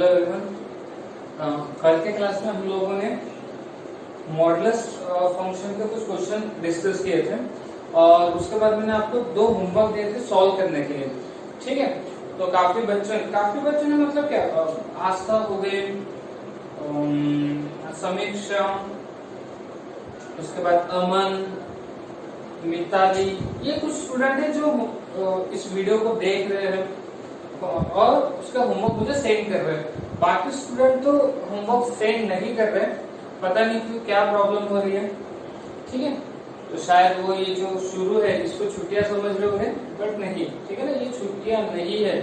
Hello everyone. कल के class में हम लोगों ने मॉडुलस फंक्शन के कुछ क्वेश्चन डिस्कस किए थे और उसके बाद मैंने आपको दो होमवर्क दिए थे सॉल्व करने के लिए। ठीक है, तो काफी बच्चों ने मतलब क्या आस्था हो गई, समीक्षा, उसके बाद अमन, मिताली, ये कुछ स्टूडेंट है जो इस वीडियो को देख रहे हैं और उसका होमवर्क मुझे सेंड कर रहे हैं। बाकी स्टूडेंट तो होमवर्क सेंड नहीं कर रहे, पता नहीं क्यों, क्या प्रॉब्लम हो रही है। ठीक है, तो शायद वो ये जो शुरू है इसको छुट्टियां समझ रहे होंगे, बट नहीं। ठीक है ना, ये छुट्टियां नहीं है,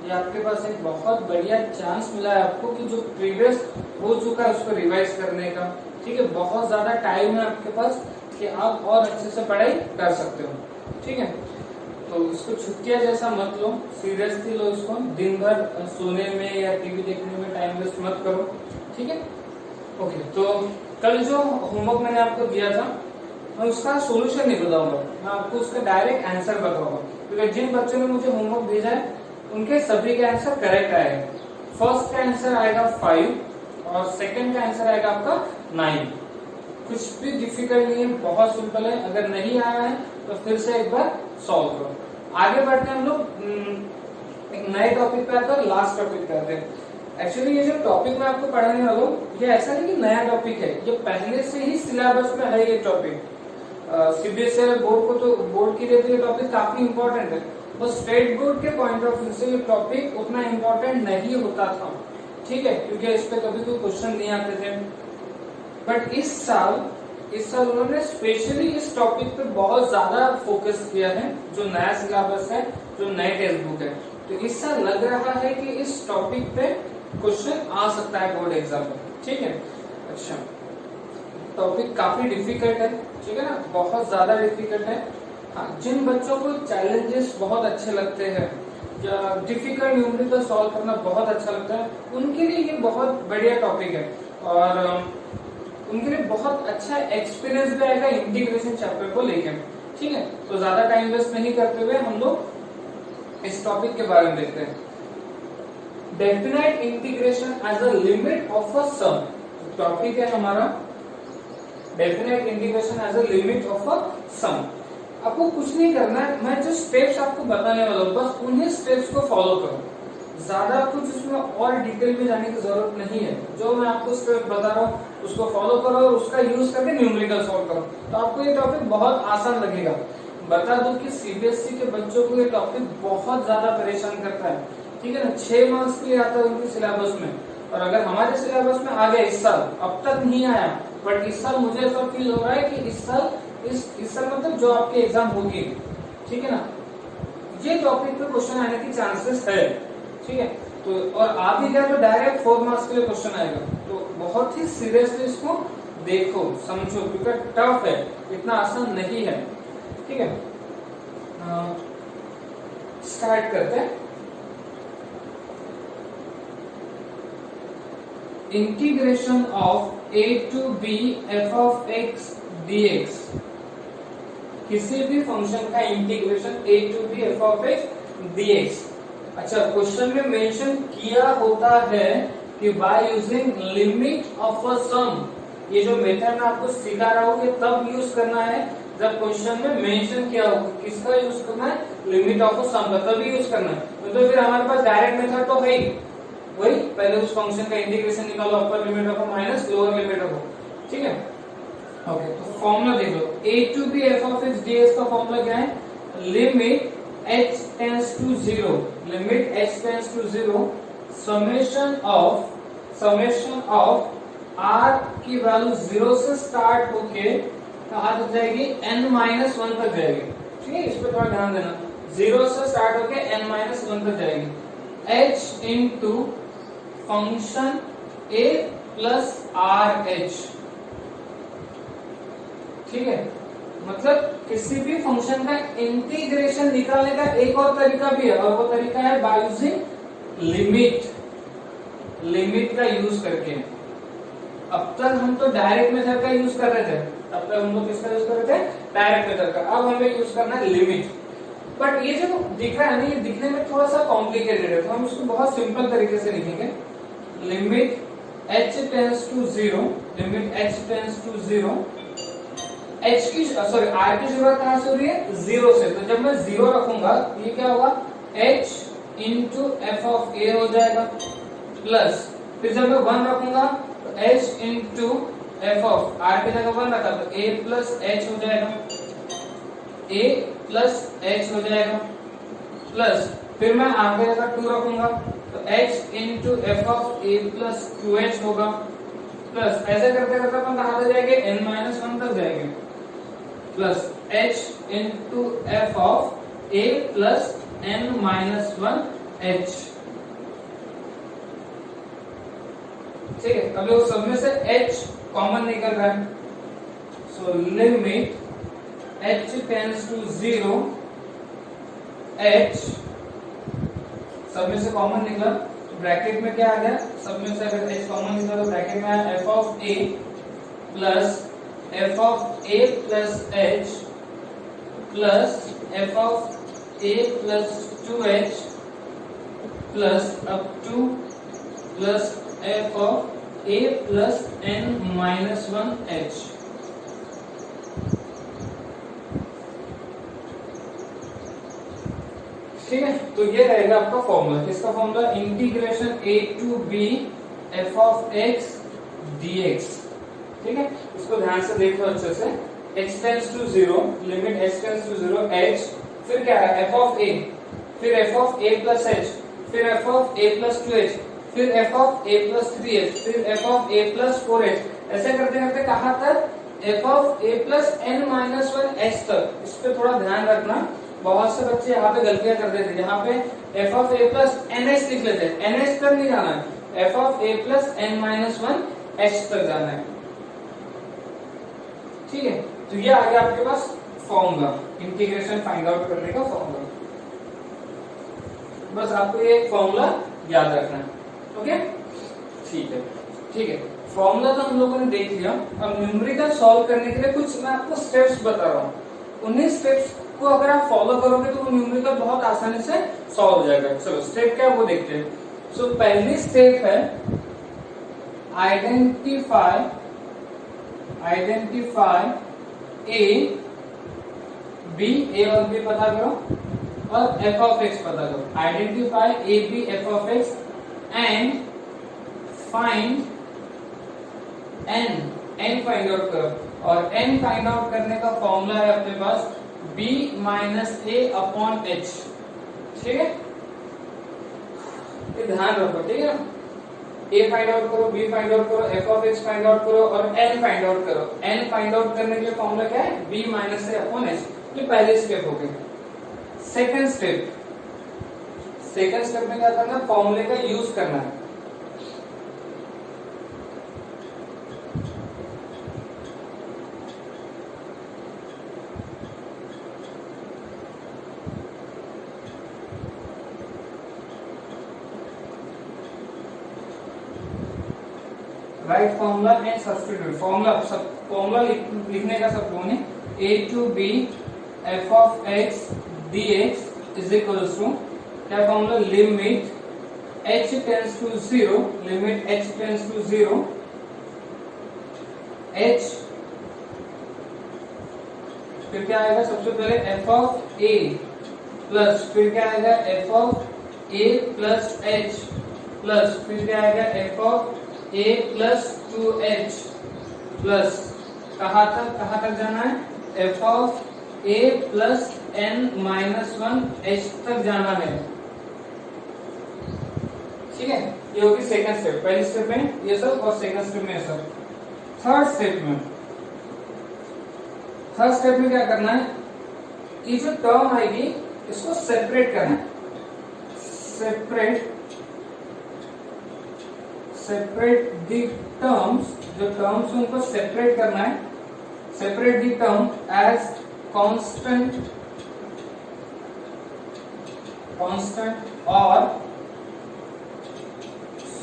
ये आपके पास एक बहुत बढ़िया चांस मिला है आपको कि जो प्रीवियस हो चुका है उसको रिवाइज करने का। ठीक है, बहुत ज्यादा टाइम है आपके पास कि आप और अच्छे से पढ़ाई कर सकते हो। ठीक है, तो इसको छुट्टियां जैसा मत लो, सीरियसली लो इसको। दिन भर सोने में या टीवी देखने में टाइम वेस्ट मत करो। ठीक है, ओके। तो कल जो होमवर्क मैंने आपको दिया था मैं उसका सॉल्यूशन नहीं बताऊंगा, मैं आपको उसका डायरेक्ट आंसर बताऊंगा, क्योंकि जिन बच्चों ने मुझे होमवर्क भेजा है उनके सभी के आंसर करेक्ट आएगा। फर्स्ट का आंसर आएगा 5 और सेकंड का आंसर आएगा आपका 9। कुछ भी डिफिकल्ट नहीं है, बहुत सिंपल है। अगर नहीं आया है तो फिर से एक बार सॉल्व करो। आगे बढ़ते हैं हम लोग एक नए टॉपिक पे आते हैं, लास्ट टॉपिक पे आते हैं। एक्चुअली ये जो टॉपिक मैं आपको पढ़ाने वाला हूँ ये ऐसा नहीं कि नया टॉपिक है, ये पहले से ही सिलेबस में है। ये टॉपिक सीबीएसई बोर्ड को तो बोर्ड के लिए तो ये टॉपिक काफी इंपॉर्टेंट है, बस स्टेट बोर्ड के पॉइंट ऑफ व्यू से ये टॉपिक उतना इम्पोर्टेंट नहीं होता था। ठीक है, क्योंकि इस पे कभी कोई क्वेश्चन नहीं आते थे। बट इस साल उन्होंने स्पेशली इस टॉपिक पे बहुत ज्यादा फोकस किया है। जो नया सिलेबस है, जो नए टेक्स्ट बुक है, तो इस साल लग रहा है कि इस टॉपिक पे क्वेश्चन आ सकता है बोर्ड एग्जाम में। ठीक है, अच्छा, टॉपिक काफी डिफिकल्ट है। ठीक है ना, बहुत ज्यादा डिफिकल्ट है। हाँ, जिन बच्चों को चैलेंजेस बहुत अच्छे लगते हैं या डिफिकल्ट न्यूमेरिकल सॉल्व करना बहुत अच्छा लगता है, उनके लिए ये बहुत बढ़िया टॉपिक है और उनके लिए बहुत अच्छा एक्सपीरियंस भी आएगा इंटीग्रेशन चैप्टर को लेकर। ठीक है, तो ज्यादा टाइम वेस्ट नहीं करते हुए हम लोग इस टॉपिक के बारे में देखते हैं। Definite integration as a limit of a sum topic है हमारा। Definite integration as a limit of a sum. आपको कुछ नहीं करना है, मैं जो स्टेप्स आपको बताने वाला हूँ बस उन्हीं स्टेप्स को फॉलो करो। ज्यादा कुछ उसमें और डिटेल में जाने की जरूरत नहीं है। जो मैं आपको स्टेप बता रहा हूँ उसको फॉलो करो और उसका यूज करके न्यूमेरिकल सॉल्व करो, तो आपको ये टॉपिक बहुत आसान लगेगा। बता दूं कि सीबीएसई के बच्चों को ये टॉपिक बहुत ज्यादा परेशान करता है। ठीक है ना, 6 मार्क्स के लिए आता है उनके सिलेबस में, और अगर हमारे सिलेबस में आ गया इस साल, अब तक नहीं आया बट इस साल मुझे ऐसा फील हो रहा है कि इस साल मतलब जो आपकी एग्जाम होगी, ठीक है ना, ये टॉपिक पे क्वेश्चन आने की चांसेस है। ठीक है, तो और आ भी गया तो डायरेक्ट 4 मार्क्स के लिए क्वेश्चन आएगा, तो बहुत ही सीरियसली इसको देखो, समझो, क्योंकि टफ है, इतना आसान नहीं है। ठीक है, स्टार्ट करते हैं। Integration of a to b f of x dx। किसी भी फंक्शन का integration a to b f of x dx। अच्छा, क्वेश्चन में मेंशन किया होता है कि by using limit of a sum. ये जो मेथड मैं आपको सिखा रहा हूँ ये तब यूज करना है जब क्वेश्चन में मेंशन किया हो। किसका यूज करना है? लिमिट ऑफ अ सम का, तभी यूज करना है। तो फिर हमारे पास डायरेक्ट मेथड तो है ही, वही पहले उस फंक्शन का इंटीग्रेशन निकालो, upper limit of minus lower limit of. ठीक है, ओके, तो फॉर्मूला देख लो। a to b f of x dx का फॉर्मूला क्या है? Limit h tends to 0, limit h tends to 0, summation of r की वैल्यू 0 से स्टार्ट होके कहाँ तक जाएगी? n-1 तक जाएगी। ठीक है, इस पे थोड़ा ध्यान देना। 0 से स्टार्ट होके n-1 तक जाएगी। h into function a plus R H. ठीक है, मतलब किसी भी फंक्शन का इंटीग्रेशन निकालने का एक और तरीका भी है, और वो तरीका है बाय यूजिंग लिमिट का यूज करके। अब तक हम तो डायरेक्ट मेथड का यूज कर रहे थे, अब तक हम लोग किसका यूज कर रहे थे? डायरेक्ट मेथड का। अब हमें यूज करना है लिमिट। बट ये जो दिख रहा है ना, ये दिखने में थोड़ा सा कॉम्प्लिकेटेड है, तो हम इसको बहुत सिंपल तरीके से लिखेंगे। Limit h tends to 0, limit h tends to 0, h की सॉरी r की जरूरत कहां से हो रही है? 0 से। तो जब मैं 0 रखूंगा तो ये क्या होगा? h इंटू एफ ऑफ ए हो जाएगा, प्लस फिर जब मैं 1 रखूंगा तो h into F of r की जगह 1 रखा तो a प्लस h हो जाएगा, a प्लस h हो जाएगा, प्लस फिर मैं आगे अगर 2 रखूंगा तो h into F of a plus 2h होगा, प्लस ऐसे करते करते अपन कहां तक जाएंगे? n-1 तक जाएंगे, plus h into F of a plus n-1 h। ठीक है, अभी उस सब में से h कॉमन निकल रहा है, so limit h tends to 0, h सब में से कॉमन निकला तो ब्रैकेट में क्या आ गया? सब में से अगर h कॉमन निकला तो ब्रैकेट में आया f of a plus f of a plus h plus f of a plus 2h plus up two plus f of a plus n-1 h। ठीक है, तो ये रहेगा आपका फॉर्मूला। किसका formula? Integration a to b f of x dx। ठीक है, इसको ध्यान से देखो अच्छे से। x tends to 0, limit h tends to 0, h फिर क्या है? f ऑफ a, फिर f of a plus h, फिर f of a plus 2h, फिर f of a plus 3h, फिर f of a plus 4h। ऐसे करते करते कहां तक? f of a plus n-1 h तक। इस पे थोड़ा ध्यान रखना, बहुत से बच्चे यहाँ पे गलतियां कर देते हैं, यहाँ पे f of a plus nh लिख लेते हैं, nh तक नहीं जाना है, f of a plus n-1 h तक जाना है। ठीक है, तो ये आ गया आपके पास फॉर्मूला, इंटीग्रेशन फाइंड आउट करने का फॉर्मूला। बस आपको ये फॉर्मूला याद रखना है। ओके, ठीक है, ठीक है। फॉर्मूला तो हम लोगों ने देख लिया। अब न्यूमेरिकल सॉल्व करने के लिए कुछ मैं आपको स्टेप्स बता रहा हूँ, उन्हीं स्टेप्स को अगर आप फॉलो करोगे तो वो न्यूमेरिकल बहुत आसानी से सॉल्व हो जाएगा। चलो स्टेप क्या है वो देखते हैं। सो पहली स्टेप है आइडेंटिफाई ए बी, ए और बी पता करो और एफ ऑफ एक्स पता करो। Identify a b f of x and find n find out करो। और एन फाइंड आउट करने का फॉर्मूला है अपने पास b minus a upon H. ठीक है, ये ध्यान रखो। ठीक है, a फाइंड आउट करो, b फाइंड आउट करो, f of x find out करो और n फाइंड आउट करो। n फाइंड आउट करने के लिए फॉर्मूला क्या है? b minus a upon H. ये पहली स्टेप हो गई। सेकंड स्टेप में क्या करना है? फॉर्मूले का यूज करना है। Write formula and substitute. Formula लिखने का सब लोगों ने a to b f of x dx is equals to क्या formula? Limit h tends to 0, limit h tends to 0, h फिर क्या आएगा? सबसे पहले f ऑफ a प्लस फिर क्या आएगा? f of a plus h plus फिर क्या आएगा? f of a plus 2h plus कहाँ तक जाना है? f of a plus n-1 h तक जाना है। ठीक है, ये होगी सेकंड स्टेप। पहली स्टेप में ये सब और सेकंड स्टेप में ये सब। थर्ड स्टेप में क्या करना है? ये जो टर्म आएगी इसको सेपरेट करना है। सेपरेट दी टर्म्स, जो टर्म्स उनको सेपरेट करना है। Separate the term as constant और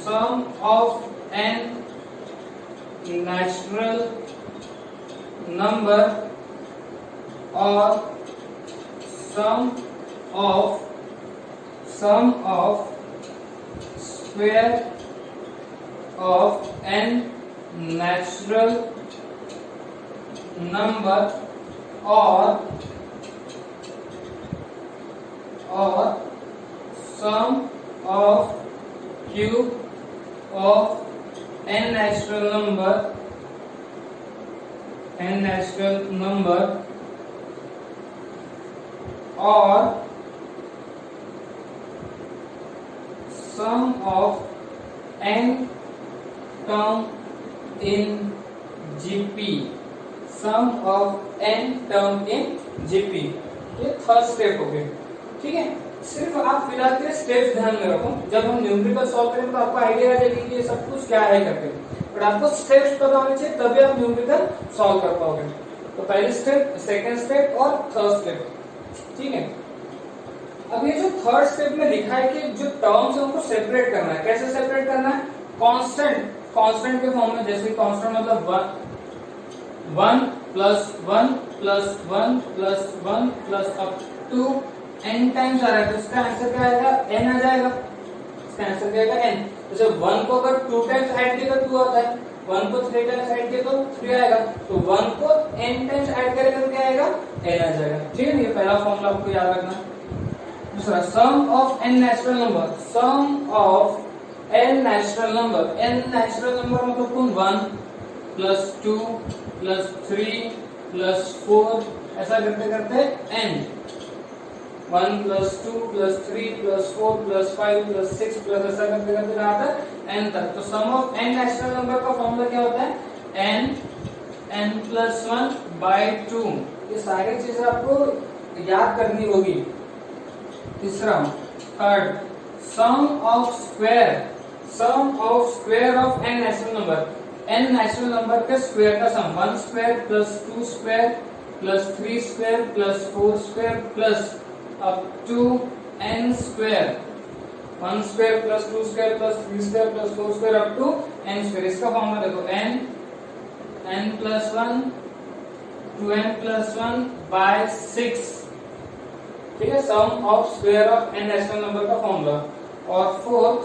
sum of an natural number और sum of square of n natural number or sum of cube of n natural number or sum of n term in GP, sum of n term in GP। ये third step हो गया, ठीक है। सिर्फ आप फिलहाल के स्टेप्स ध्यान में रखो, जब हम न्यूमेरिकल सॉल्व करेंगे तो आपको आइडिया आ जाएगी कि ये सब कुछ क्या है करके, बट आपको स्टेप्स पता होने चाहिए तभी आप न्यूमेरिकल सॉल्व कर पाओगे। तो पहली स्टेप, सेकंड स्टेप और थर्ड स्टेप, ठीक है। अब ये जो थर्ड स्टेप में लिखा है कि जो टर्म्स है उनको सेपरेट करना है। कैसे सेपरेट करना है? कांस्टेंट के फॉर्म में, जैसे कांस्टेंट मतलब 1 plus 1 plus 1 plus 1 plus up to n times आ रहा है, तो इसका आंसर क्या आएगा? n आ जाएगा। इसका आंसर क्या आएगा? n। जैसे 1 को अगर 2 टाइम्स ऐड किया तो 2 आता है, 1 को 3 टाइम्स ऐड किया तो 3 आएगा, तो 1 को n टाइम्स ऐड करेगा तो क्या आएगा? n आ जाएगा, ठीक है। ये पहला फॉर्मूला आपको याद रखना। दूसरा, sum of n natural number, sum of n natural number, n natural number मतलब कौन? 1 प्लस 2 प्लस 3 प्लस 4, ऐसा करते करते n, 1 plus 2 plus 3 plus 4 plus 5 plus 6 plus ऐसा करते करते रहा था n तक। तो sum of n natural number का फॉर्मूला क्या होता है? n plus 1 by 2। ये सारी चीजें आपको याद करनी होगी। तीसरा, third, sum of square of n natural number, n natural number के स्क्वायर का sum, 1 square plus 2 square plus 3 square plus 4 square plus up to n square, 1 square plus 2 square plus 3 square plus 4 square up to n square. इसका formula देखो, n plus 1 2n plus 1 by 6, ठीक है। Sum of square of n natural number का formula. और fourth,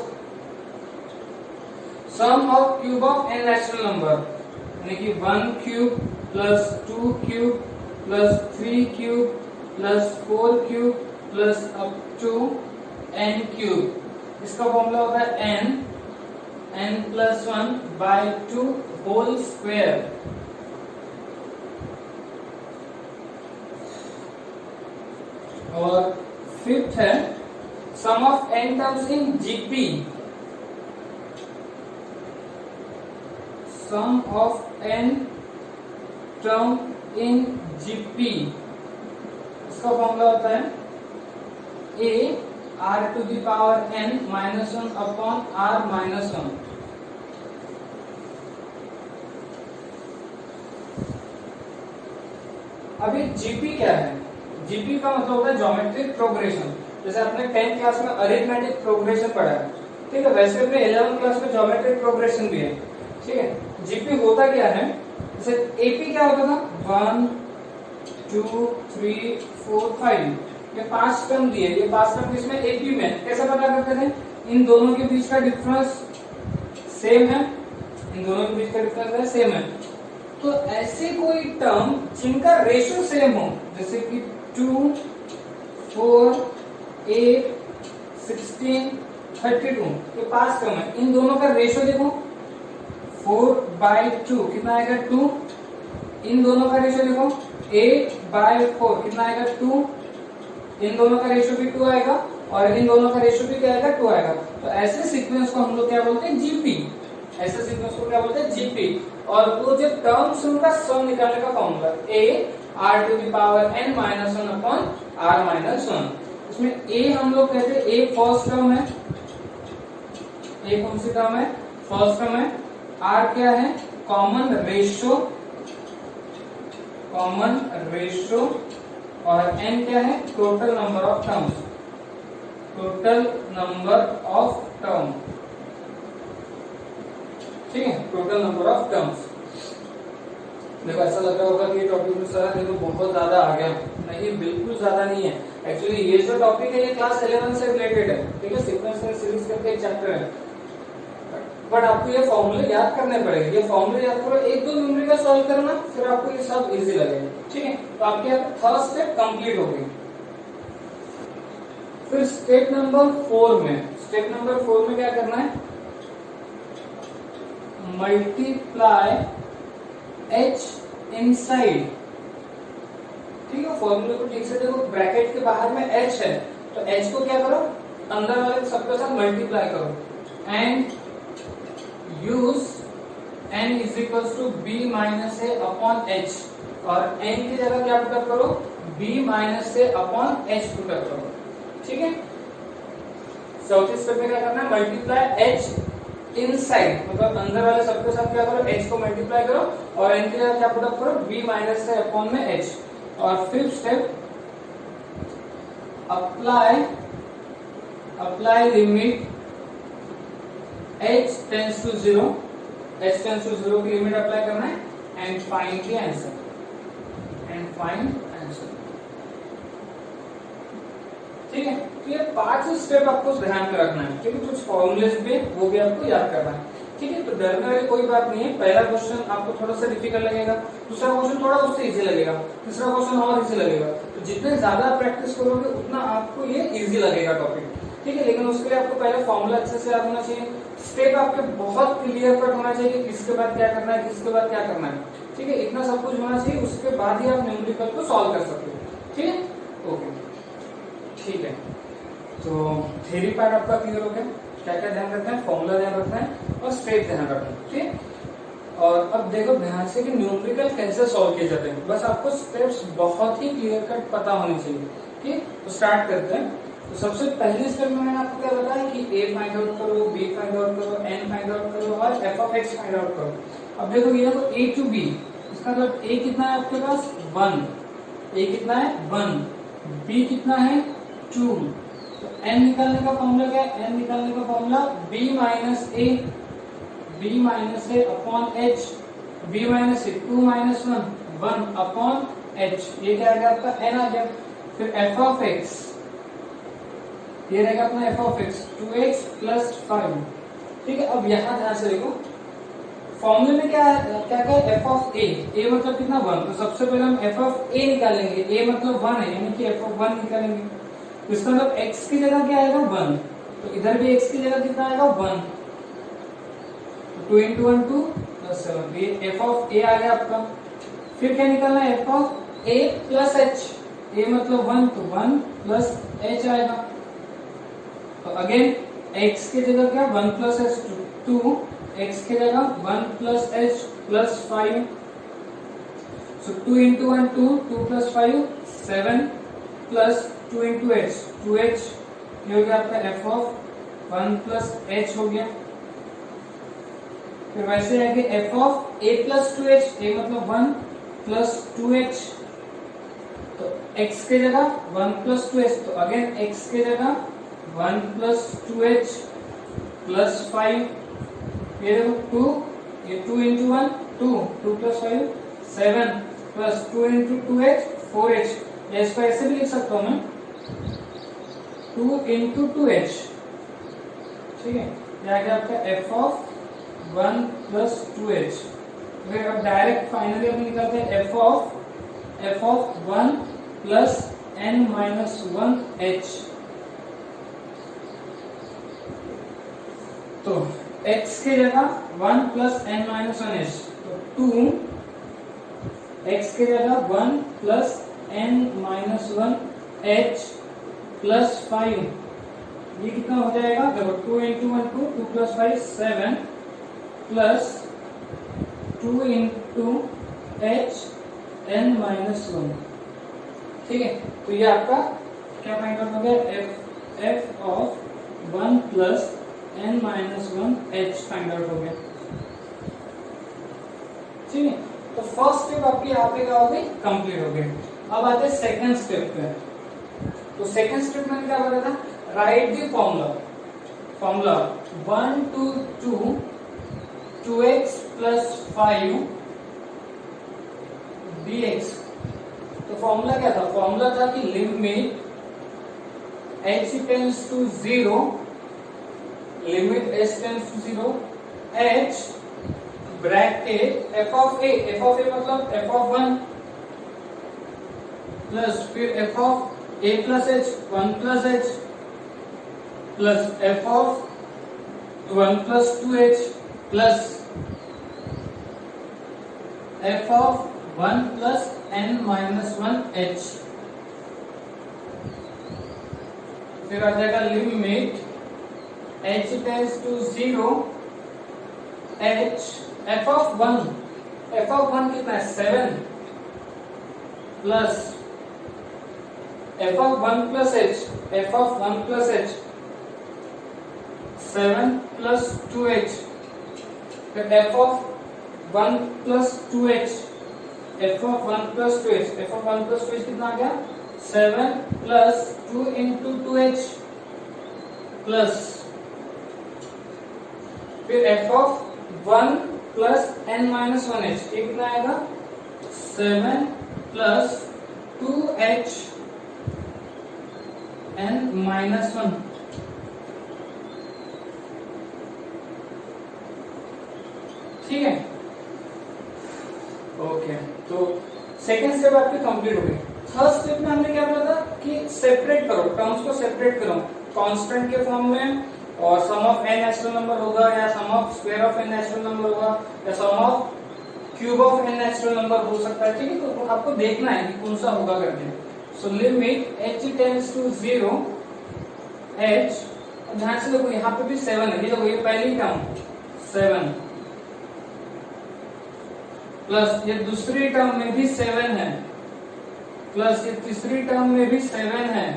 sum of cube of n natural number, यानी कि 1 cube plus 2 cube plus 3 cube plus 4 cube plus up to n cube. इसका formula होता है n plus 1 by 2 whole square. और fifth है sum of n terms in GP, sum of n term in GP. इसका formula होता है a r to the power n minus 1 upon r minus 1। अभी GP क्या है? जीपी का मतलब होता है ज्योमेट्रिक प्रोग्रेशन। जैसे आपने 10th क्लास में अरिथमेटिक प्रोग्रेशन पढ़ा है, ठीक है, वैसे अपने 11th क्लास में ज्योमेट्रिक प्रोग्रेशन भी है, ठीक है। जीपी होता क्या है? जैसे एपी क्या होता था? 1 2 3 4 5, ये 5 टर्म दिए, ये 5 टर्म इसमें एपी में कैसे पता करते थे? इन दोनों के बीच का डिफरेंस सेम है, इन दोनों के बीच का डिफरेंस सेम है। तो ऐसे कोई टर्म जिनका रेशियो सेम हो, जैसे कि 2 4 8 16 32, ये 5 टर्म है, इन दोनों का रेशियो देखो 4/2 कितना आएगा? 2। इन दोनों का रेशियो देखो 8/4 कितना आएगा? 2। इन दोनों का रेशियो भी 2 आएगा और इन दोनों का रेशियो भी क्या आएगा? 2 आएगा। तो ऐसे सीक्वेंस को हम लोग क्या बोलते हैं? जीपी। ऐसे सीक्वेंस को क्या बोलते हैं? जीपी। और वो जो टर्म्स उनका सम निकालने का formula a r to the power n minus 1 upon r minus 1। इसमें a हम लोग कहते हैं a फर्स्ट टर्म है, a कौन सी टर्म है? फर्स्ट टर्म है। r क्या है? कॉमन रेशियो, और n क्या है? टोटल नंबर ऑफ टर्म्स, ठीक है, टोटल नंबर ऑफ टर्म्स। देखो ऐसा लग रहा होगा कि ये टॉपिक में सर देखो बहुत ज्यादा आ गया, नहीं बिल्कुल ज्यादा नहीं है। एक्चुअली ये जो टॉपिक है ये क्लास 11 से रिलेटेड है, ठीक है, सीक्वेंस एंड सीरीज करके एक चैप्टर है, बट आपको ये फॉर्मूले याद करने पड़ेंगे। ये फॉर्मूले याद करो, एक दो न्यूमेरिकल सॉल्व करना, फिर आपको ये सब इजी लगेगा। ठीक है, तो आपके यहाँ थर्ड स्टेप कंप्लीट हो गई। फिर स्टेप नंबर 4 में क्या करना है, मल्टीप्लाई h इनसाइड। ठीक है, फॉर्मूले को ठीक से देखो, ब्रैकेट के बाहर में h है, तो h को क्या करो, अंदर वाले सबके साथ मल्टीप्लाई करो and use n is equal to b minus a upon h, और n की जगह क्या पुटअप करो, b minus a upon h put up करो। ठीक है, चौथे स्टेप में क्या करना है, मल्टीप्लाई h इनसाइड, मतलब अंदर वाले सबके साथ क्या करो, h को मल्टीप्लाई करो और n की जगह क्या पुटअप करो, b माइनस ए अपॉन में h। और fifth step, apply limit h tends to 0, h tends to 0 की लिमिट अप्लाई करना है एंड फाइंड द आंसर, ठीक है। तो ये 5 स्टेप आपको ध्यान में रखना है, ठीक है। कुछ फॉर्मूलेस भी वो भी आपको याद करना है, ठीक है। तो डरने वाली कोई बात नहीं है। पहला क्वेश्चन आपको थोड़ा सा डिफिकल्ट लगेगा, दूसरा क्वेश्चन थोड़ा उससे इजी लगेगा, तीसरा क्वेश्चन और इजी लगेगा। तो जितने ज्यादा प्रैक्टिस करोगे उतना आपको ये इजी लगेगा टॉपिक, ठीक है। लेकिन उसके लिए आपको पहले फॉर्मूला अच्छे से याद होना चाहिए, स्टेप आपके बहुत क्लियर कट होना चाहिए, किसके बाद क्या करना है, किसके बाद क्या करना है, ठीक है। इतना सब कुछ होना चाहिए, उसके बाद ही आप न्यूमेरिकल को सॉल्व कर सकते हो, ठीक है। ओके, ठीक है। तो थ्योरी पार्ट आपका क्लियर हो गया, क्या क्या ध्यान रखना है, फॉर्मूला ध्यान रखना है और स्टेप ध्यान रखना है, ठीक। और अब देखो ध्यान से कि न्यूमेरिकल कैसे सॉल्व किए जाते हैं, बस आपको स्टेप्स बहुत ही क्लियर कट पता होनी चाहिए, ठीक। तो स्टार्ट करते हैं। तो सबसे पहले स्टेप में मैंने आपको क्या बताया कि a फाइंड आउट करो, b फाइंड आउट करो, n फाइंड आउट करो और f of x find out करो। अब देखो ये देखो a टू b, इसका मतलब a कितना है आपके पास 1, a कितना है 1, b कितना है 2। तो n निकालने का फॉर्मूला क्या है, n निकालने का formula b minus a upon h, b minus a 2 minus 1 upon h, ये क्या आ गया आपका n आ गया। फिर f ऑफ x, ये रहेगा अपना f of x 2x plus 5, ठीक है। अब यहाँ ध्यान से देखो फॉर्मूले में क्या क्या है, f ऑफ a मतलब कितना 1, तो सबसे पहले हम f ऑफ a निकालेंगे, a मतलब 1 है, यानी कि f ऑफ 1 निकालेंगे। तो इसका मतलब x की जगह क्या आएगा 1, तो इधर भी x की जगह कितना आएगा 1, 2 into 1 2 प्लस 7, ये f ऑफ a आ गया आपका। फिर क्या निकालना है, f of a plus h, a मतलब 1 तो 1 प्लस h आएगा। तो अगेन x की जगह क्या 1 प्लस h 2, x की जगह 1 प्लस h प्लस 5, सो 2 into 1 2, 2 plus 5 7 plus 2 into h 2h, ये हो गया आपका f ऑफ 1 प्लस h हो गया। फिर वैसे आगे f of a plus 2h, a मतलब 1 प्लस 2h, तो x की जगह 1 प्लस 2h, तो अगेन x की जगह 1 प्लस 2h प्लस 5, ये देखो 2, ये 2 into 1 2, 2 plus 5 7 plus 2 into 2h 4h, या इसको ऐसे भी लिख सकता हूँ मैं 2 into 2h, ठीक है। ये आ गया आपका f ऑफ 1 प्लस 2h। फिर अब डायरेक्ट फाइनली हम निकालते हैं f of 1 plus n minus 1h। तो x की जगह 1 प्लस n माइनस 1h, तो 2, x की जगह 1 plus n minus 1h plus 5, ये कितना हो जाएगा, देखो 2 into 1 2, 2 plus 5 7 plus 2 into h n minus 1, ठीक है। तो ये आपका क्या फाइंड आउट हो गया, f of 1 plus n minus 1h find out हो गया, ठीक है। तो फर्स्ट स्टेप आपकी यहाँ पे क्या हो गई, कंप्लीट हो गई। अब आते हैं सेकंड स्टेप पे। तो सेकंड स्टेप में क्या बताया था, right the formula 1 to 2 2x plus 5 dx। तो फॉर्मूला क्या था, फॉर्मूला था कि limit h tends to 0, limit h tends to 0 h bracket f of a मतलब f ऑफ 1 प्लस फिर f of a plus h 1 plus h plus f of 1 plus 2h plus f of 1 plus n minus 1h। फिर आ जाएगा limit h tends to 0 h f of 1 कितना है 7 plus f of 1 plus h 7 plus 2h फिर f of 1 plus 2h कितना आ गया 7 plus 2 into 2h plus फिर f of 1 plus n minus 1h ये कितना आएगा 7 प्लस 2h n माइनस 1। ठीक है ओके, तो सेकेंड स्टेप आपकी कंप्लीट हो गई। थर्ड स्टेप में हमने क्या बोला था कि सेपरेट करो, टर्म्स को सेपरेट करो कांस्टेंट के फॉर्म में, और sum of n natural number होगा या sum of square of n natural number होगा या sum of cube of n natural number हो सकता है। ठीक है, तो आपको देखना है कि कौन सा होगा करके। So limit h tends to 0 h, ध्यान से देखो यहाँ पे भी 7 है, ये देखो ये पहली टर्म 7 प्लस ये दूसरी टर्म में भी 7 है प्लस ये तीसरी टर्म में भी 7 है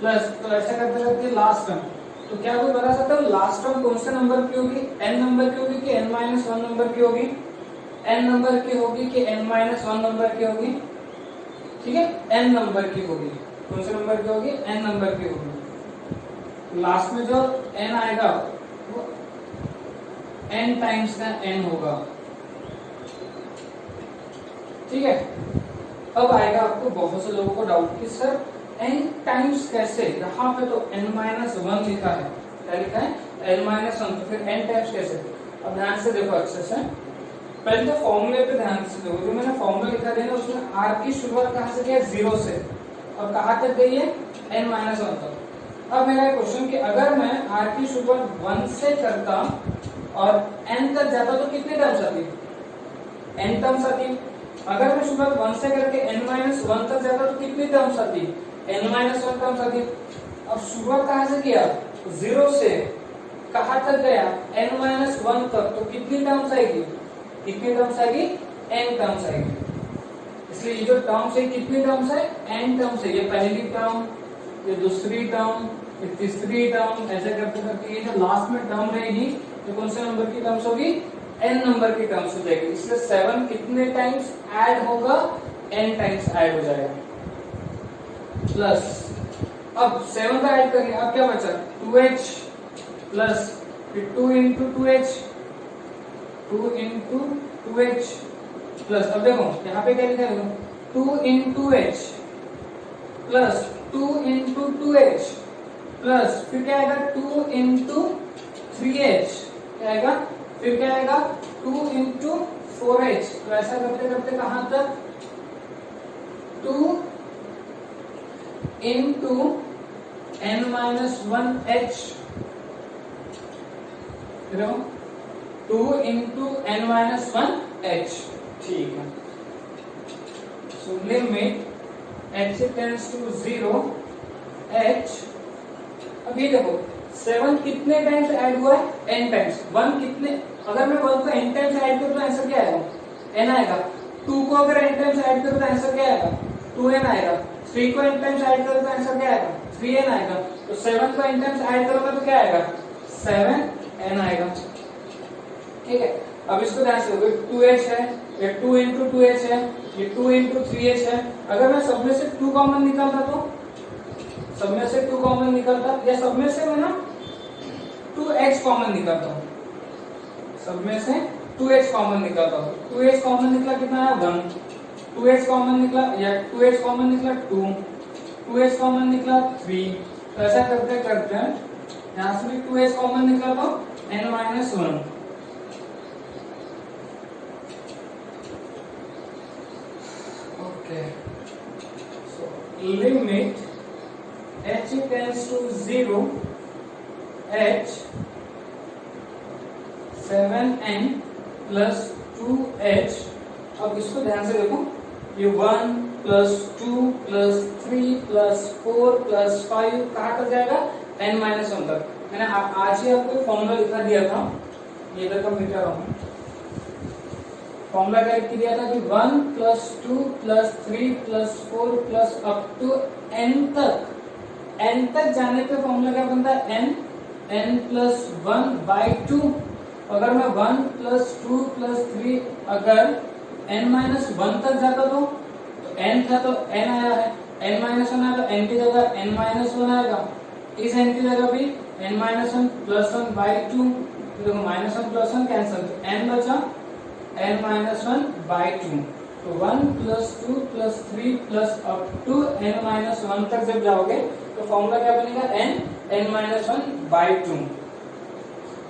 प्लस, तो ऐसा करते करते लास्ट टर्म। तो क्या कोई बता सकता है लास्ट टर्म कौन से नंबर की होगी, n नंबर की होगी कि n माइनस 1 नंबर की होगी, n नंबर की होगी कि n माइनस 1 नंबर की होगी। ठीक है, n नंबर की होगी। कौन से नंबर की होगी, n नंबर की होगी। लास्ट में जो n आएगा वो n टाइम्स का n होगा। ठीक है, अब आएगा आपको बहुत से लोगों को डाउट कि सर n टाइम्स कैसे, यहाँ पे तो n माइनस 1 लिखा है, क्या लिखा है n माइनस 1, तो फिर n टाइम्स कैसे। अब ध्यान से देखो अच्छे से, पहले तो फॉर्मूले पे ध्यान से देखो, जो मैंने फॉर्मूला लिखा दिया ना उसमें r की शुरुआत कहाँ से किया 0 से, और कहाँ तक गई है n माइनस 1 तक। अब मेरा क्वेश्चन कि अगर मैं r की शुरुआत 1 से करता और n तक जाता तो कितनी टर्म्स आती, n टर्म्स आती। अगर मैं शुरुआत 1 से करके n माइनस 1 तक जाता तो कितनी टर्म्स आती, n माइनस 1 टर्म्स आती। अब शुरुआत कहाँ से किया 0 से, कहाँ तक गया n माइनस 1 तक, तो कितनी टर्म्स आएगी, कितनी टर्म्स आएगी n टर्म्स आएगी। इसलिए ये जो टर्म्स है कितनी टर्म्स है n टर्म्स है, ये पहली टर्म, ये दूसरी टर्म, ये तीसरी टर्म, ऐसे करते करते ये जो लास्ट में टर्म रहेगी तो कौन से नंबर की टर्म्स होगी, n नंबर की टर्म्स हो जाएगी। इसलिए 7 कितने टाइम्स ऐड होगा, n टाइम्स ऐड हो जाएगा। प्लस अब 7 का ऐड करेंगे, अब क्या बचा 2h प्लस फिर 2 इंटू 2h प्लस, अब देखो यहाँ पे क्या लिखा है 2 into h plus 2 into 2h plus फिर क्या आएगा 2 इंटू 3h, क्या आएगा फिर क्या आएगा 2 इंटू 4h। तो ऐसा करते करते कहां तक 2 into n minus 1h, 2 into n minus 1h। ठीक है, so limit h tends to 0 h। अब ये देखो 7 कितने टाइम्स ऐड हुआ है, n टाइम्स। 1 कितने, अगर मैं 1 को n टाइम्स ऐड करूं तो आंसर क्या आएगा n आएगा। 2 को अगर n टाइम्स ऐड करूं तो आंसर क्या आएगा 2n आएगा। 3 को n टाइम्स ऐड करूं तो आंसर क्या आएगा 3n आएगा। तो 7 को n टाइम्स ऐड करूंगा तो क्या आएगा 7n आएगा। ठीक है, अब इसको ध्यान से देखो 2h है, ये 2 इंटू 2h है, ये 2 इंटू 3h है। अगर मैं सब में से 2 कॉमन निकालता तो सब में से 2 कॉमन निकलता, या सब में से मैं ना 2h कॉमन निकालता हूँ, सब में से 2h कॉमन निकालता हूँ। 2h कॉमन निकला कितना है 1, 2h कॉमन निकला, या 2h कॉमन निकला 2, 2h कॉमन निकला 3। तो ऐसा करते करते यहाँ से भी 2h कॉमन निकला तो n minus 1, okay, so limit h tends to 0 h 7n plus 2h। अब इसको ध्यान से देखो, ये 1 प्लस 2 प्लस 3 प्लस 4 प्लस 5 कहाँ तक जाएगा, n माइनस 1 तक। मैंने आज ही आपको फॉर्मूला लिखा दिया था, ये इधर का मिटा रहा हूँ। फॉर्मूला क्या लिख दिया था कि 1 plus 2 plus 3 plus 4 plus up to n तक। n तक जाने पे फॉर्मूला क्या बनता है, n प्लस 1 बाई 2। अगर मैं 1 प्लस 2 प्लस 3 अगर n माइनस 1 तक जाता तो n था तो n आया है, n माइनस 1 आया तो n की जगह n माइनस 1 आएगा। इस n की जगह भी n माइनस 1 प्लस 1 बाई 2, तो देखो माइनस 1 प्लस 1 कैंसिल, तो n बचा n माइनस 1 बाई 2। तो 1 plus 2 plus 3 plus up to n minus 1 तक जब जाओगे तो फॉर्मूला क्या बनेगा, n माइनस 1 बाई 2।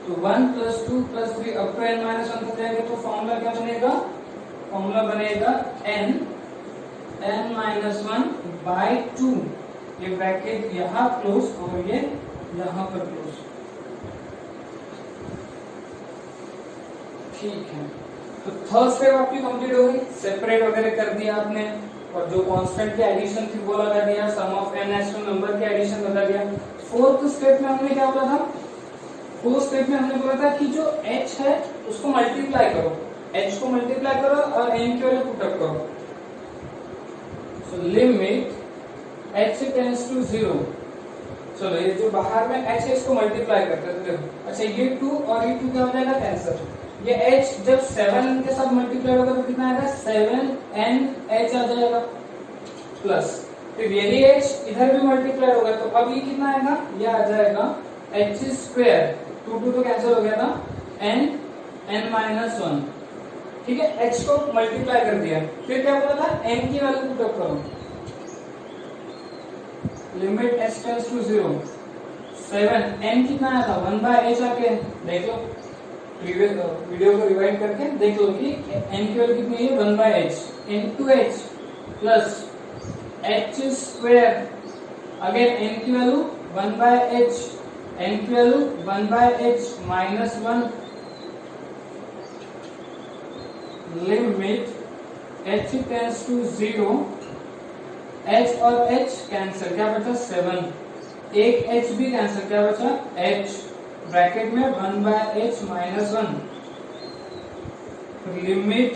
तो 1 plus 2 plus 3 to to n minus 1 तक जाएंगे तो फॉर्मूला क्या बनेगा, फॉर्मूला बनेगा n माइनस 1 बाई 2। ये ब्रैकेट यहाँ क्लोज और ये यहाँ पर क्लोज। ठीक है, तो थर्ड स्टेप आपकी कंप्लीट हो गई, सेपरेट वगैरह कर दिया आपने, और जो कांस्टेंट की एडिशन थी वो लगा दिया, सम ऑफ n नेचुरल नंबर की एडिशन बता दिया। फोर्थ स्टेप में हमने क्या बोला था, फोर्थ स्टेप में हमने बोला था कि जो h है उसको मल्टीप्लाई करो, h को मल्टीप्लाई करो और n की वैल्यू पुट अप करो। So limit h tends to 0। चलो ये जो बाहर में h है इसको मल्टीप्लाई करते हैं तो देखो, अच्छा ये 2 और ये 2 क्या हो जाएगा, कैंसिल। ये h जब 7 के साथ मल्टीप्लाई होगा तो कितना आएगा, 7n h आ जाएगा, प्लस फिर यही h इधर भी मल्टीप्लाई होगा तो अब ये कितना आएगा, ये आ जाएगा h स्क्वायर, 2 तो कैंसिल हो गया था, n माइनस 1। ठीक है, h को मल्टीप्लाई कर दिया, फिर क्या बोला था, n की वैल्यू पुट अप करो। Limit h tends to 0 7 n कितना आया था, 1 बाय h आके देख लो, प्रीवियस वीडियो को रिवाइंड करके देख लो कि n की वैल्यू कितनी है, 1 by h into h plus h square, again n की वैल्यू 1 बाय h, n की value 1 by h minus 1। Limit h tends to 0 h और h कैंसिल, क्या बचा 7, एक h भी कैंसिल, क्या बचा h, ब्रैकेट में 1 by h minus 1। Limit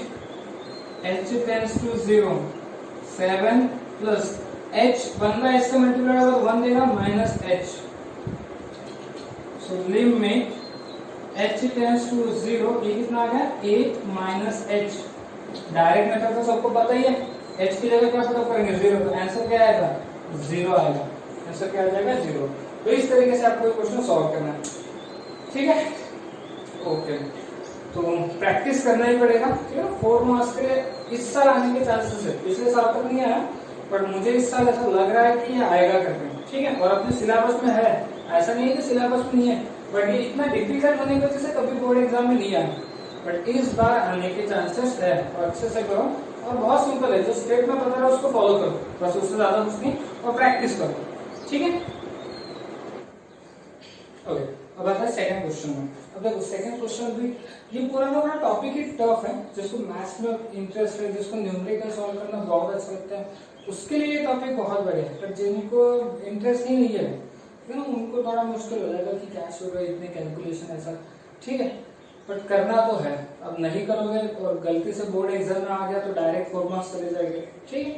h tends to 0 7 plus h 1 by h से मल्टीप्लाई होगा 1 देगा minus h। So limit h tends to 0, ये कितना आ गया 8 माइनस h। डायरेक्ट मेथड तो सबको पता ही है, h की जगह क्या पुट करेंगे 0, तो आंसर क्या आएगा 0 आएगा, आंसर क्या आ जाएगा 0। तो इस तरीके से आपको क्वेश्चन सॉल्व करना है, ठीक है। ओके, तो प्रैक्टिस करना ही पड़ेगा, ठीक है। 4 मार्क्स के इस साल आने के चांसेस है, पिछले साल तक नहीं आया बट मुझे इस साल ऐसा लग रहा है कि ये आएगा करके, ठीक है। और अपने सिलेबस में है, ऐसा नहीं है कि सिलेबस में नहीं है, बट ये इतना डिफिकल्ट होने की वजह से कभी बोर्ड एग्जाम में नहीं आया, बट इस बार आने के चांसेस है। और अच्छे से करो, और बहुत सिंपल है, जो स्टेप में बता रहा है उसको फॉलो करो, बस उससे ज्यादा कुछ नहीं, और प्रैक्टिस करो, ठीक है। ओके, अब आता है सेकंड क्वेश्चन में। अब देखो सेकंड क्वेश्चन भी ये पूरा ना पूरा टॉपिक ही टफ है, जिसको मैथ्स में इंटरेस्ट है, जिसको न्यूमेरिकल सॉल्व करना बहुत अच्छा लगता है, उसके लिए ये टॉपिक बहुत बढ़िया है। पर जिनको इंटरेस्ट ही नहीं है ना, उनको थोड़ा मुश्किल हो जाएगा कि कैश होगा, इतने कैलकुलेशन ऐसा, ठीक है। बट करना तो है, अब नहीं करोगे और गलती से बोर्ड एग्जाम में आ गया तो डायरेक्ट 4 मार्क्स चले जाएंगे, ठीक है।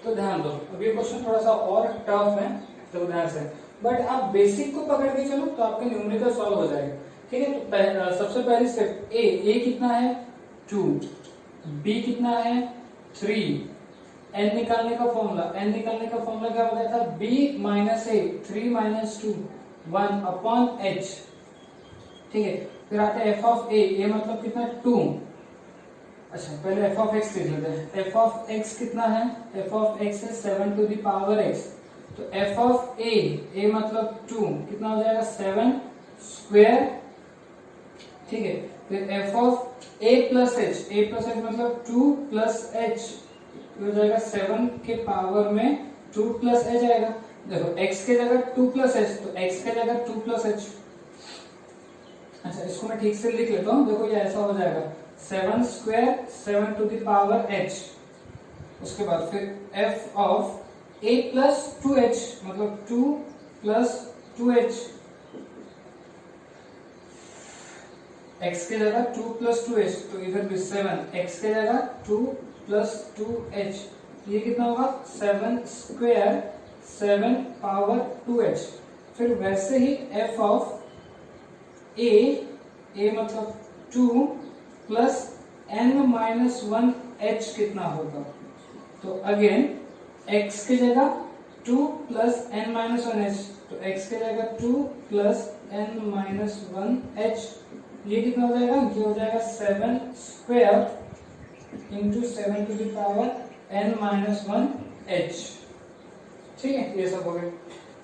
तो ध्यान दो, अब ये क्वेश्चन थोड़ा सा और टफ है, तो ध्यान से, बट आप बेसिक को पकड़ के चलो तो आपके न्यूमेरिकल सॉल्व हो जाएगा, ठीक है। तो सबसे पहली स्टेप ए कितना है 2, बी कितना है 3, n निकालने का फॉर्मूला क्या बताया था, b माइनस ए 3 माइनस 2 1 अपॉन h, ठीक है। फिर आता है f ऑफ a मतलब कितना 2। अच्छा पहले f ऑफ x देख लेते हैं, f ऑफ x कितना है, f ऑफ x है 7 टू द पावर x, तो f ऑफ a मतलब 2 कितना हो जाएगा 7 स्क्वायर, ठीक है। फिर f of a plus h मतलब 2 प्लस h हो जाएगा 7 के पावर में 2 प्लस एच आएगा। देखो x के जगह 2 प्लस एच, तो x के जगह 2 प्लस एच। अच्छा इसको मैं ठीक से लिख लेता हूँ। देखो ये ऐसा हो जाएगा 7 square 7 to the power h, उसके बाद फिर f of a plus 2h, मतलब 2 प्लस 2h, x के जगह 2 प्लस 2h, तो इधर भी 7, x के जगह 2 प्लस 2h, ये कितना होगा 7 स्क्वायर 7 पावर 2h। फिर वैसे ही f ऑफ a मतलब 2 प्लस n माइनस 1 h कितना होगा, तो अगेन x की जगह 2 प्लस n माइनस 1 h, तो x की जगह 2 प्लस n माइनस 1 h, ये कितना हो जाएगा, ये हो जाएगा 7 square into 7 to the power n minus 1 h। ठीक है, ये सब हो गया।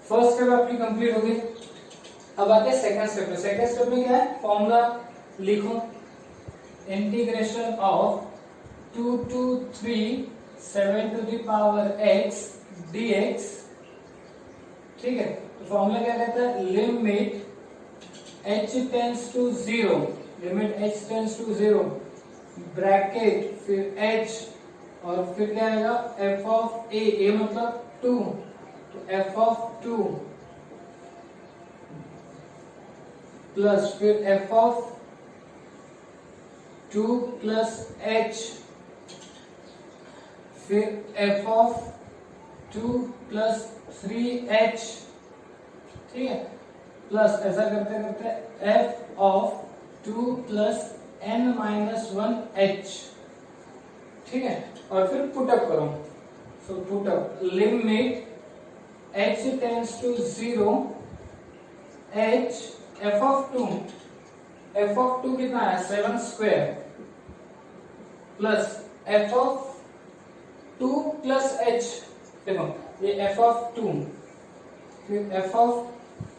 फर्स्ट स्टेप आपकी कंप्लीट हो गई। अब आते हैं सेकंड स्टेप पे। सेकंड स्टेप में क्या है, फॉर्मूला लिखो, integration of 2 to 3 7 to the power x dx। ठीक है, तो फॉर्मूला क्या कहता है, limit h tends to 0, limit h tends to 0, bracket फिर h और फिर क्या आएगा f ऑफ a मतलब 2, तो f ऑफ 2 प्लस फिर f ऑफ 2 प्लस h, फिर f ऑफ 2 प्लस 3h। ठीक है, प्लस ऐसा करते करते f of 2 plus n minus 1h। ठीक है, और फिर पुटअप करो। So put up limit h tends to 0 h f of 2 कितना है 7 square plus f of 2 plus h, देखो ये f ऑफ 2 फिर f ऑफ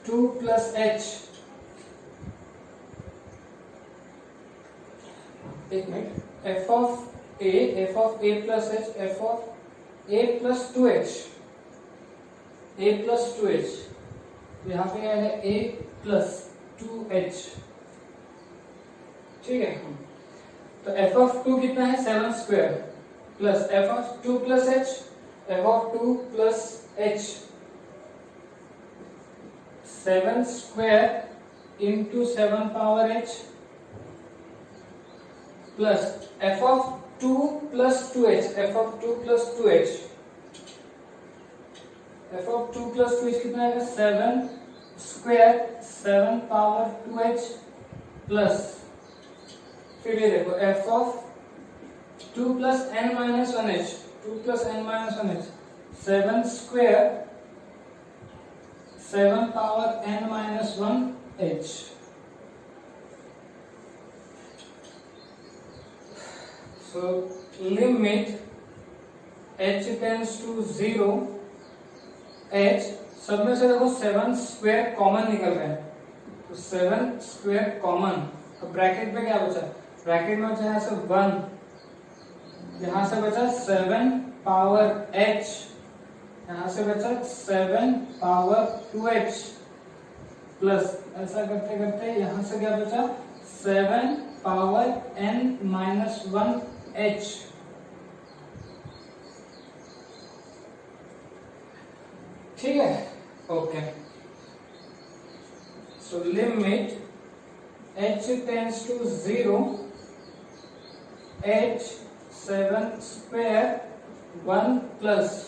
2 प्लस h, एक minute, f of a plus h, f of a plus 2h, a plus 2h, यहाँ पे आएगा a plus 2h। ठीक है, तो f ऑफ 2 कितना है 7 square plus f of 2 plus h, f of 2 plus h, 7 square into 7 power h plus f of 2 plus 2h, f of 2 plus 2h, f of 2 plus 2h कितना आएगा 7 square 7 power 2h plus फिर ये देखो f of 2 plus n minus 1h, 2 plus n minus 1h, 7 square 7 power n minus 1h। So limit h tends to 0 h, सब में से देखो 7 square common निकल रहा है, तो 7 स्क्वायर कॉमन, तो ब्रैकेट में क्या बचा, ब्रैकेट में बचा यहाँ से 1, यहाँ से बचा 7 पावर h, यहाँ से बचा 7 पावर 2h प्लस ऐसा करते करते यहाँ से क्या बचा 7 पावर n माइनस 1h। ठीक है, okay. So limit h tends to 0 h 7 square 1 plus,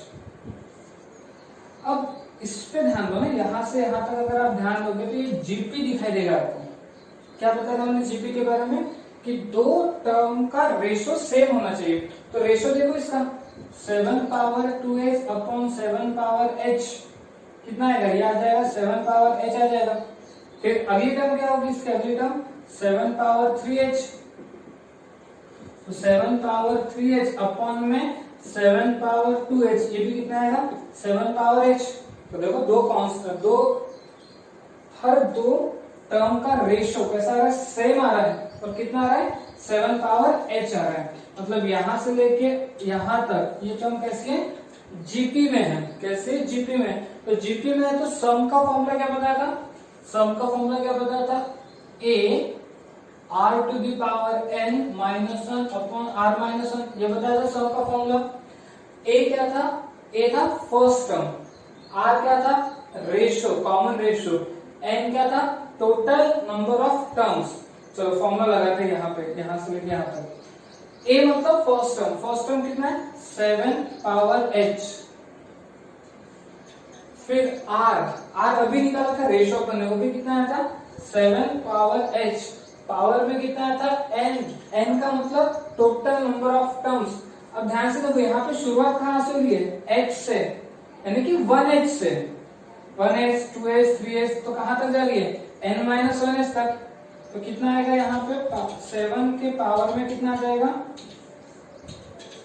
अब इस पे ध्यान दो ना, यहां से यहां तक अगर आप ध्यान दोगे तो ये जीपी दिखाई देगा आपको। क्या बताया हमने जीपी के बारे में कि दो टर्म का रेशो सेम होना चाहिए, तो रेशो देखो इसका 7 power 2h upon 7 power h कितना आएगा, ये आ जाएगा 7 पावर h आ जाएगा। फिर अगली टर्म क्या होगी, इसकी अगली टर्म 7 पावर 3h, तो 7 पावर 3h अपॉन में 7 पावर 2h, ये भी कितना आएगा 7 पावर h। तो देखो दो कांस्टेंट, दो हर दो टर्म का रेशो कैसा आ रहा है, सेम आ रहा है, और कितना आ रहा है 7 पावर h आ रहा है, मतलब यहां से लेके यहां तक ये टर्म कैसे जीपी में है, कैसे जीपी में, तो जीपी में है तो सम का फॉर्मूला क्या बताया था, सम का फॉर्मूला क्या बताया था, a r to the power n minus 1 upon r minus 1, ये बताया था सम का फॉर्मूला। a क्या था, a था फर्स्ट टर्म, r क्या था रेशियो, कॉमन रेशियो, n क्या था टोटल नंबर ऑफ टर्म्स। चलो फॉर्मूला लगाते हैं यहाँ पे, यहाँ से लेके यहाँ तक। a मतलब फर्स्ट टर्म, फर्स्ट टर्म कितना है 7 पावर h, फिर r अभी निकाला था रेशियो करने, वो भी कितना आया था 7 पावर h, पावर में कितना आया था n का मतलब टोटल नंबर ऑफ टर्म्स। अब ध्यान से देखो यहाँ पे शुरुआत कहाँ से हो रही है, h से, यानी कि 1h से, 1h 2h 3h तो कहाँ तक जा रही है n माइनस 1h तक, तो कितना आएगा यहाँ पे 7 के पावर में कितना आ जाएगा,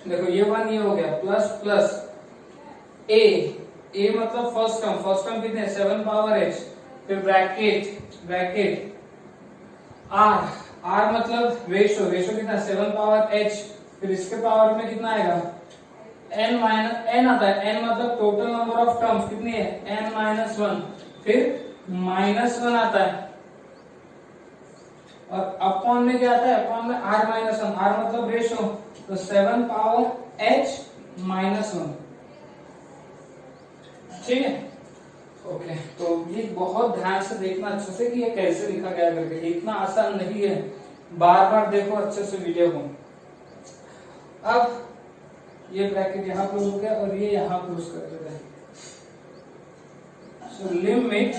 देखो ये 1 ये हो गया प्लस प्लस a मतलब फर्स्ट टर्म कितने 7 पावर h, फिर ब्रैकेट r मतलब रेशियो कितना 7 पावर h, फिर इसके पावर में कितना आएगा n आता है, n मतलब टोटल नंबर ऑफ टर्म्स कितनी है n माइनस 1, फिर माइनस 1 आता है, और अपॉन में क्या आता है, अपॉन में r माइनस 1, r मतलब रेशियो, तो 7 पावर h माइनस 1, ठीक है। ओके, तो ये बहुत ध्यान से देखना अच्छे से कि ये कैसे लिखा गया करके, इतना आसान नहीं है, बार बार देखो अच्छे से वीडियो को। अब ये ब्रैकेट यहाँ क्लोज हो गया और ये यहाँ क्लोज कर देते हैं। So limit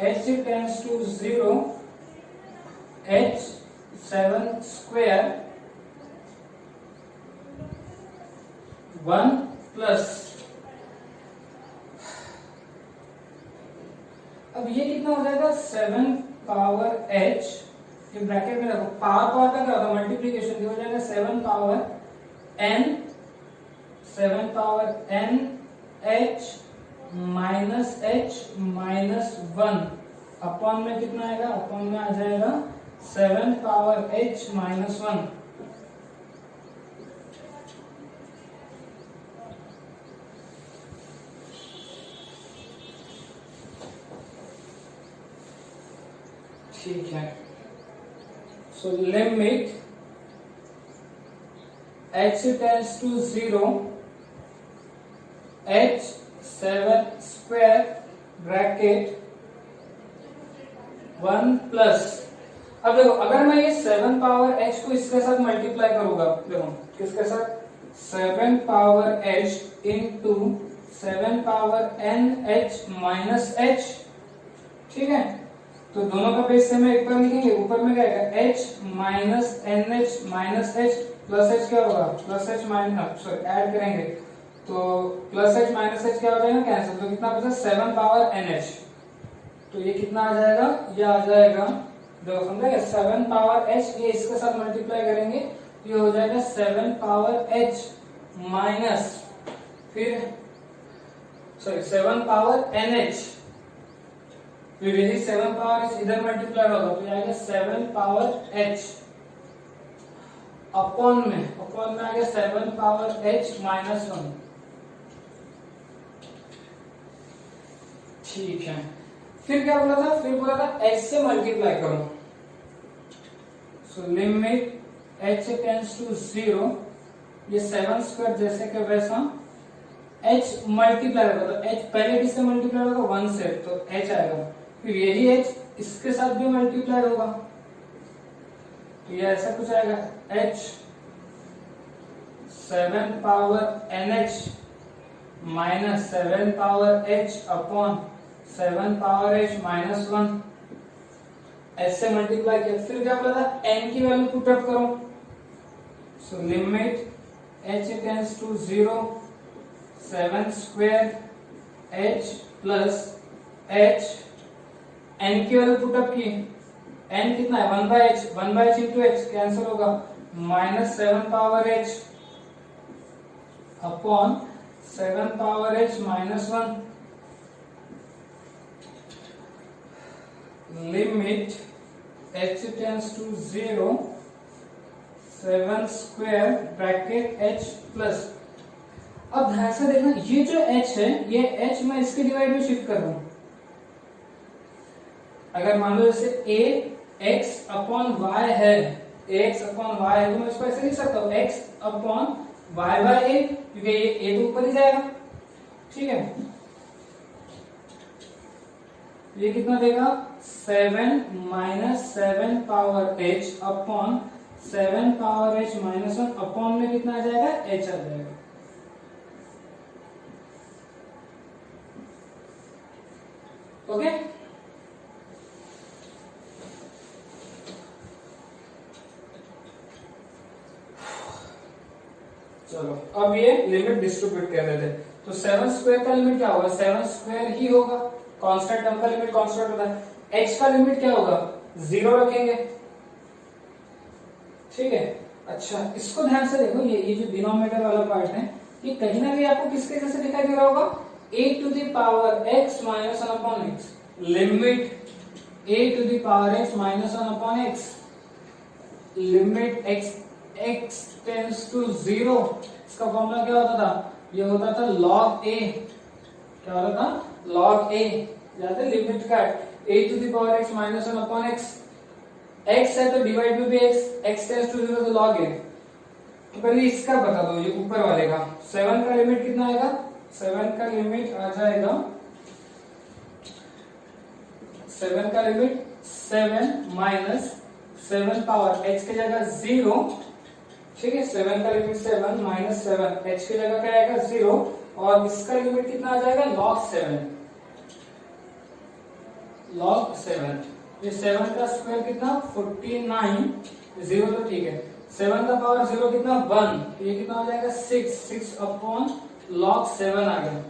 h tends to 0 h 7 square 1 plus, अब ये कितना हो जाएगा 7 पावर h, ये ब्रैकेट में रखो, पावर का क्या होता है मल्टीप्लीकेशन, हो जाएगा 7 power n h minus 1 upon में कितना आएगा, अपॉन में आ जाएगा 7 पावर h माइनस 1, ठीक है। So limit h tends to 0 h 7 square bracket 1 plus, अब देखो अगर मैं ये 7 पावर h को इसके साथ मल्टीप्लाई करूंगा, देखो किसके साथ 7 power h into 7 power n h minus h, ठीक है, तो दोनों का बेस सेम है, एक बार लिखेंगे, ऊपर में क्या आएगा h minus n h minus h plus h क्या होगा plus h minus, sorry add करेंगे तो प्लस h माइनस h क्या हो जाएगा कैंसिल, तो कितना बचा 7 पावर nh, तो ये कितना आ जाएगा, ये आ जाएगा देखो समझे 7 पावर h, ये इसके साथ मल्टीप्लाई करेंगे तो ये हो जाएगा 7 पावर h माइनस, फिर सॉरी 7 पावर nh, फिर यही 7 पावर h इधर मल्टीप्लाई होगा तो आएगा 7 पावर h अपॉन में आ गया 7 पावर h माइनस 1, ठीक है। फिर क्या बोला था, फिर बोला था h से मल्टीप्लाई करो, so limit h tends to 0, ये 7 स्क्वायर जैसे के वैसा h मल्टीप्लाई होगा, तो h पहले किससे मल्टीप्लाई होगा 1 से, तो h आएगा, फिर यही h इसके साथ भी मल्टीप्लाई होगा, तो ये ऐसा कुछ आएगा h 7 power nh minus 7 power h upon 7 power h minus 1, h से मल्टीप्लाई किया, फिर क्या बोला था n की वैल्यू पुट अप करो, so limit h tends to 0 7 square h plus h, n की वैल्यू पुट अप की, n कितना है 1 by h into h cancel होगा, minus 7 power h upon 7 power h minus 1, limit h tends to 0 7 square bracket h plus, अब ध्यान से देखना ये जो h है ये h मैं इसके डिवाइड में शिफ्ट कर रहा हूं। अगर मान लो जैसे a x अपॉन y है, ax अपॉन y है, तो मैं इसको ऐसे लिख सकता हूँ x upon y by a, क्योंकि ये a तो ऊपर ही जाएगा, ठीक है। ये कितना देगा 7 minus 7 power h upon 7 power h minus 1 upon में कितना आ जाएगा h आ जाएगा। ओके चलो अब ये लिमिट डिस्ट्रीब्यूट कर रहे थे, तो 7 स्क्वायर का लिमिट क्या होगा 7 स्क्वायर ही होगा, कांस्टेंट टर्म का लिमिट कांस्टेंट होता है। h का लिमिट क्या होगा 0 रखेंगे, ठीक है। अच्छा इसको ध्यान से देखो, ये जो डिनोमिनेटर वाला पार्ट है ये कहीं ना कहीं आपको किसके जैसे दिखाई दे रहा होगा a to the power x minus 1 upon x, limit a to the power x minus 1 upon x, limit x tends to 0। इसका फॉर्मूला क्या होता था, ये होता था log a, क्या होता था log a, याद है लिमिट का a to the power x minus 1 upon x, x है तो डिवाइड में भी x टेंड्स टू 0 तो log a। तो पहले इसका बता दो, ये ऊपर वाले का 7 का लिमिट कितना आएगा, 7 का लिमिट आ जाएगा 7 का लिमिट 7 माइनस 7 पावर h की जगह 0, ठीक है। 7 का लिमिट 7 माइनस 7 h की जगह क्या आएगा 0, और इसका लिमिट कितना आ जाएगा log 7, log 7। ये 7 का स्क्वायर कितना 49, 0 तो ठीक है, 7 का पावर 0 कितना 1, ये कितना हो जाएगा 6 अपॉन log 7 आ गया,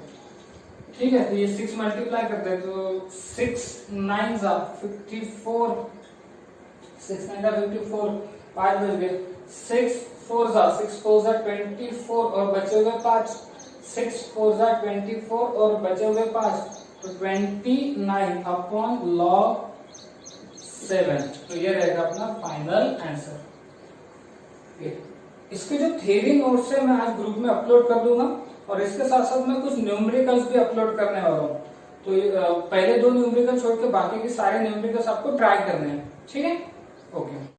ठीक है। तो ये 6 मल्टीप्लाई करते हैं तो 6 9 जा 54, 6 9 जा 54, 5 बच गए, 6 4 जा 6 4 जा 24 और बचे हुए 5, 6 4 जा 24 और बचे हुए 5, तो 29 अपॉन log 7। तो ये रहेगा अपना फाइनल आंसर। इसके जो थ्योरी नोट्स है मैं आज ग्रुप में अपलोड कर दूंगा, और इसके साथ साथ मैं कुछ न्यूमेरिकल्स भी अपलोड करने वाला हूँ। तो पहले 2 न्यूमेरिकल छोड़ के बाकी के सारे न्यूमेरिकल्स आपको ट्राई करने हैं, ठीक है। ओके।